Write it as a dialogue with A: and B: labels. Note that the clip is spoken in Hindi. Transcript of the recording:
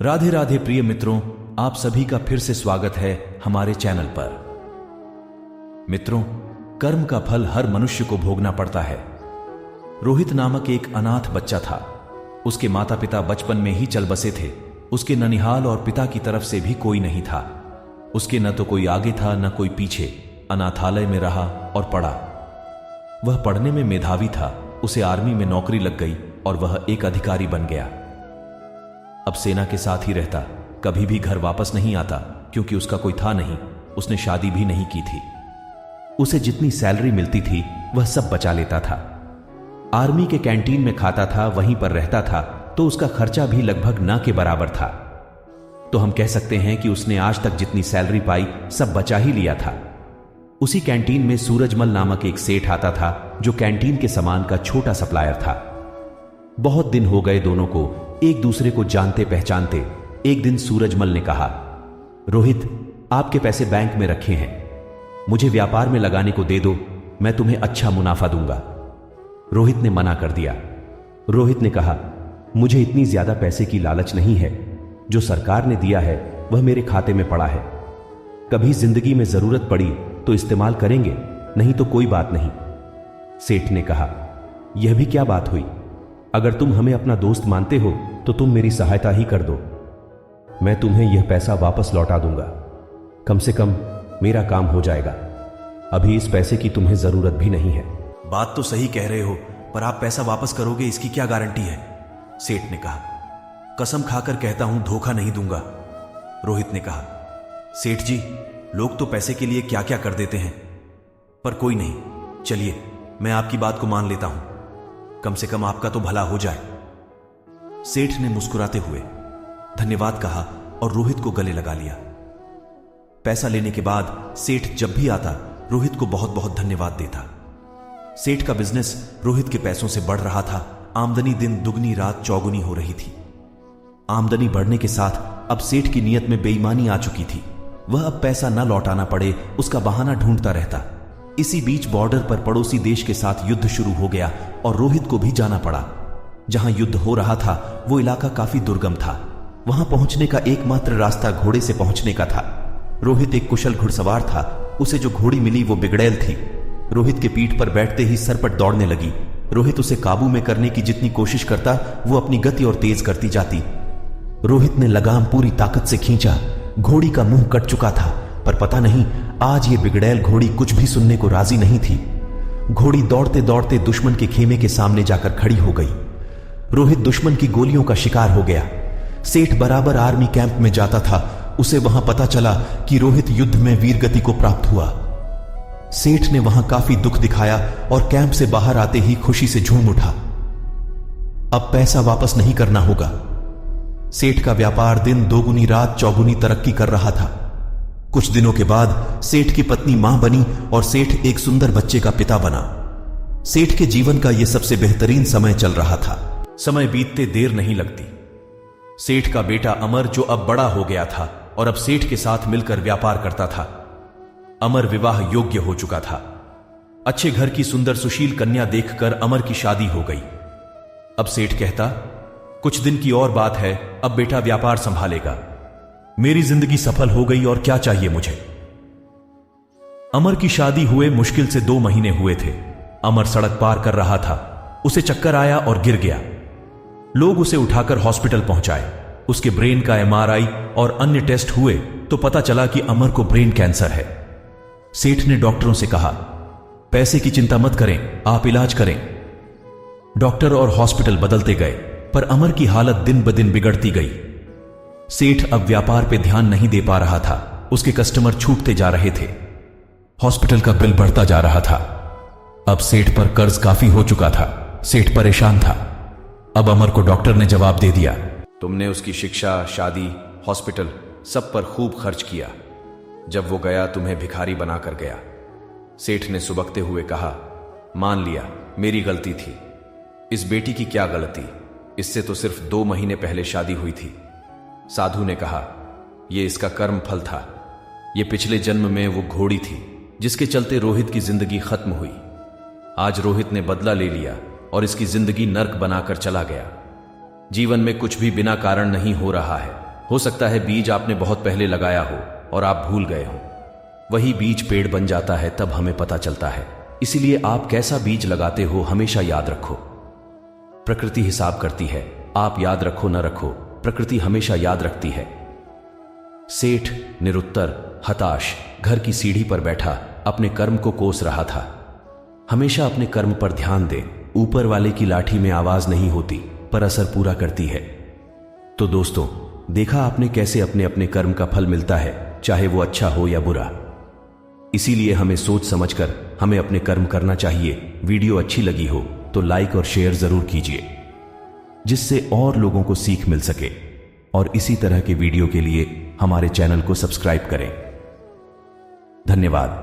A: राधे राधे प्रिय मित्रों, आप सभी का फिर से स्वागत है हमारे चैनल पर। मित्रों, कर्म का फल हर मनुष्य को भोगना पड़ता है। रोहित नामक एक अनाथ बच्चा था। उसके माता पिता बचपन में ही चल बसे थे। उसके ननिहाल और पिता की तरफ से भी कोई नहीं था। उसके न तो कोई आगे था न कोई पीछे। अनाथालय में रहा और पढ़ा। वह पढ़ने में मेधावी था। उसे आर्मी में नौकरी लग गई और वह एक अधिकारी बन गया। अब सेना के साथ ही रहता, कभी भी घर वापस नहीं आता, क्योंकि उसका कोई था नहीं। उसने शादी भी नहीं की थी। उसे जितनी सैलरी मिलती थी वह सब बचा लेता था। आर्मी के कैंटीन में खाता था, वहीं पर रहता था, तो उसका खर्चा भी लगभग ना के बराबर था। तो हम कह सकते हैं कि उसने आज तक जितनी सैलरी पाई सब बचा ही लिया था। उसी कैंटीन में सूरजमल नामक एक सेठ आता था, जो कैंटीन के सामान का छोटा सप्लायर था। बहुत दिन हो गए दोनों को एक दूसरे को जानते पहचानते। एक दिन सूरजमल ने कहा, रोहित, आपके पैसे बैंक में रखे हैं, मुझे व्यापार में लगाने को दे दो, मैं तुम्हें अच्छा मुनाफा दूंगा। रोहित ने मना कर दिया। रोहित ने कहा, मुझे इतनी ज्यादा पैसे की लालच नहीं है। जो सरकार ने दिया है वह मेरे खाते में पड़ा है। कभी जिंदगी में जरूरत पड़ी तो इस्तेमाल करेंगे, नहीं तो कोई बात नहीं। सेठ ने कहा, यह भी क्या बात हुई? अगर तुम हमें अपना दोस्त मानते हो तो तुम मेरी सहायता ही कर दो। मैं तुम्हें यह पैसा वापस लौटा दूंगा। कम से कम मेरा काम हो जाएगा। अभी इस पैसे की तुम्हें जरूरत भी नहीं है।
B: बात तो सही कह रहे हो, पर आप पैसा वापस करोगे इसकी क्या गारंटी है? सेठ ने कहा। कसम खाकर कहता हूं, धोखा नहीं दूंगा। रोहित ने कहा, सेठ जी, लोग तो पैसे के लिए क्या क्या कर देते हैं, पर कोई नहीं, चलिए मैं आपकी बात को मान लेता हूं। कम से कम आपका तो भला हो जाए। सेठ ने मुस्कुराते हुए धन्यवाद कहा और रोहित को गले लगा लिया। पैसा लेने के बाद सेठ जब भी आता रोहित को बहुत बहुत धन्यवाद देता। सेठ का बिजनेस रोहित के पैसों से बढ़ रहा था। आमदनी दिन दुगनी रात चौगुनी हो रही थी। आमदनी बढ़ने के साथ अब सेठ की नीयत में बेईमानी आ चुकी थी। वह अब पैसा न लौटाना पड़े उसका बहाना ढूंढता रहता। इसी बीच बॉर्डर पर पड़ोसी देश के साथ युद्ध शुरू हो गया और रोहित को भी जाना पड़ा। जहां युद्ध हो रहा था वो इलाका काफी दुर्गम था। वहां पहुंचने का एकमात्र रास्ता घोड़े से पहुंचने का था। रोहित एक कुशल घुड़सवार था। उसे जो घोड़ी मिली वो बिगड़ैल थी। रोहित के पीठ पर बैठते ही सरपट दौड़ने लगी। रोहित उसे काबू में करने की जितनी कोशिश करता वो अपनी गति और तेज करती जाती। रोहित ने लगाम पूरी ताकत से खींचा। घोड़ी का मुंह कट चुका था, पर पता नहीं आज ये बिगड़ैल घोड़ी कुछ भी सुनने को राजी नहीं थी। घोड़ी दौड़ते दौड़ते दुश्मन के खेमे के सामने जाकर खड़ी हो गई। रोहित दुश्मन की गोलियों का शिकार हो गया। सेठ बराबर आर्मी कैंप में जाता था। उसे वहां पता चला कि रोहित युद्ध में वीरगति को प्राप्त हुआ। सेठ ने वहां काफी दुख दिखाया और कैंप से बाहर आते ही खुशी से झूम उठा। अब पैसा वापस नहीं करना होगा। सेठ का व्यापार दिन दोगुनी रात चौगुनी तरक्की कर रहा था। कुछ दिनों के बाद सेठ की पत्नी मां बनी और सेठ एक सुंदर बच्चे का पिता बना। सेठ के जीवन का यह सबसे बेहतरीन समय चल रहा था। समय बीतते देर नहीं लगती। सेठ का बेटा अमर, जो अब बड़ा हो गया था और अब सेठ के साथ मिलकर व्यापार करता था। अमर विवाह योग्य हो चुका था। अच्छे घर की सुंदर सुशील कन्या देखकर अमर की शादी हो गई। अब सेठ कहता, कुछ दिन की और बात है, अब बेटा व्यापार संभालेगा। मेरी जिंदगी सफल हो गई और क्या चाहिए मुझे। अमर की शादी हुए मुश्किल से 2 महीने हुए थे। अमर सड़क पार कर रहा था। उसे चक्कर आया और गिर गया। लोग उसे उठाकर हॉस्पिटल पहुंचाए। उसके ब्रेन का एमआरआई और अन्य टेस्ट हुए तो पता चला कि अमर को ब्रेन कैंसर है। सेठ ने डॉक्टरों से कहा, पैसे की चिंता मत करें, आप इलाज करें। डॉक्टर और हॉस्पिटल बदलते गए, पर अमर की हालत दिन ब दिन बिगड़ती गई। सेठ अब व्यापार पे ध्यान नहीं दे पा रहा था। उसके कस्टमर छूटते जा रहे थे। हॉस्पिटल का बिल बढ़ता जा रहा था। अब सेठ पर कर्ज काफी हो चुका था। सेठ परेशान था। अब अमर को डॉक्टर ने जवाब दे दिया,
A: तुमने उसकी शिक्षा, शादी, हॉस्पिटल सब पर खूब खर्च किया। जब वो गया तुम्हें भिखारी बनाकर गया। सेठ ने सुबकते हुए कहा, मान लिया मेरी गलती थी। इस बेटी की क्या गलती, इससे तो सिर्फ 2 महीने पहले शादी हुई थी। साधु ने कहा, यह इसका कर्म फल था। यह पिछले जन्म में वो घोड़ी थी जिसके चलते रोहित की जिंदगी खत्म हुई। आज रोहित ने बदला ले लिया और इसकी जिंदगी नर्क बनाकर चला गया। जीवन में कुछ भी बिना कारण नहीं हो रहा है। हो सकता है बीज आपने बहुत पहले लगाया हो और आप भूल गए हो। वही बीज पेड़ बन जाता है तब हमें पता चलता है। इसीलिए आप कैसा बीज लगाते हो हमेशा याद रखो। प्रकृति हिसाब करती है, आप याद रखो न रखो, प्रकृति हमेशा याद रखती है। सेठ निरुत्तर, हताश, घर की सीढ़ी पर बैठा अपने कर्म को कोस रहा था। हमेशा अपने कर्म पर ध्यान दे। ऊपर वाले की लाठी में आवाज नहीं होती पर असर पूरा करती है। तो दोस्तों, देखा आपने कैसे अपने अपने कर्म का फल मिलता है, चाहे वो अच्छा हो या बुरा। इसीलिए हमें सोच समझकर हमें अपने कर्म करना चाहिए। वीडियो अच्छी लगी हो तो लाइक और शेयर जरूर कीजिए, जिससे और लोगों को सीख मिल सके। और इसी तरह के वीडियो के लिए हमारे चैनल को सब्सक्राइब करें। धन्यवाद।